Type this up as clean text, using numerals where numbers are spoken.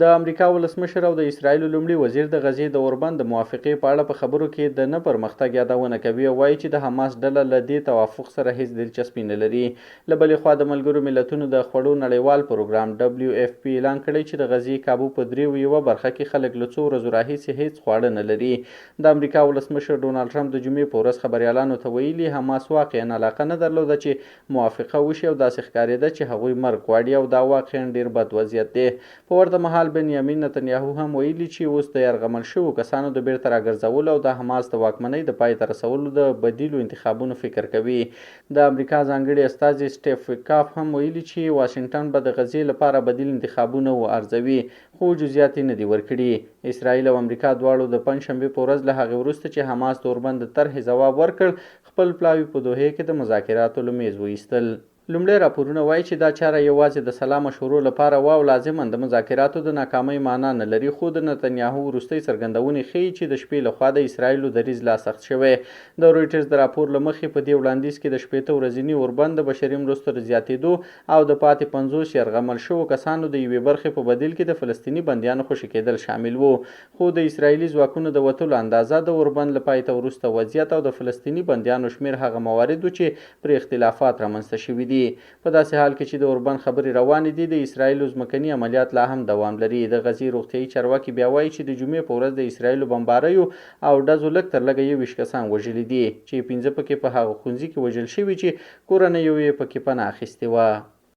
د امریکا ولسمشر او د اسرایلو لومړي وزیر د غزې د اوربند د موافقې په اړه په خبرو کې د نه پرمختګ یادونه کوي او وایي چې د حماس ډله له دې توافق سره هیڅ دلچسپي نه لري. له بلې خوا د ملګرو ملتونو د خوړو نړیوال پروګرام WFP اعلان کړی چې د غزې کابو په دریو یوه برخه کې خلک له څو ورځو راهیسې هیڅ خواړه نه لري. د امریکا ولسمشر ډونالډ ټرمپ د جمعې په ورځ خبریالانو ته ویلي حماس واقعا علاقه نه درلوده چې موافقه وشي او داسې ښکارېده چې هغوی مرګ غواړي او دا واقعا ډیر بد وضعیت دی. په ورته مهال بنیامین نتنیاهو هم ویلي چې اوس د یرغمل شویو کسانو د بیرته راګرځولو او د حماس د واکمنۍ د پای ته رسولو د بدیلو انتخابونو فکر کوي. د امریکا ځانګړي استازي سټیف ویتکاف هم ویلي چې واشنګټن به د غزې لپاره بدیل انتخابونه وارزوي، خو جزئیات نه دي ورکړي. اسرائیل او امریکا دواړو د پنجشنبې په ورځ له هغې وروسته چې حماس د اوربند د طرحې ځواب ورکړ، خپل پلاوي په دوحې کې د مذاکراتو له میز وایستل. لومړی راپورونه وایي چې دا چاره یوازې د سلا مشورو لپاره وه او لازما د مذاکراتو د ناکامۍ معنا نه لري، خو د نتنیاهو وروستۍ څرګندونې ښیي چې د شپې لخوا د اسرایلو دریځ لا سخت شوی. د رویټرز د راپور له مخې په دې وړاندیز کې د 15 ورځني اوربند د بشري مرستو د زیاتېدو او د پاتې 50 یرغمل شوو کسانو د یوې برخې په بدیل کې د فلسطیني بندیانو خوشي کېدل شامل وو. خو د اسرایلي ځواکونو د وتلو اندازه، د اوربند له پای ته وروسته وضعیت او د فلسطیني بندیانو شمیر هغه موارد چې پر اختلافات رامنځته شوي دي. په داسې حال کې چې د اوربند خبرې روانې دي، د اسرایلو ځمکني عملیات لا هم دوام لري. د غزې روغتیایي چارواکي بیا وایي چې د جمعې په ورځ د اسرایلو بمباریو او ډزو لږ تر لږه 21 کسان وژلي دي، چې 15 پکې په هغه ښوونځي کې وژل شوي چې کورنیو یې پکې پناه اخیستې وه.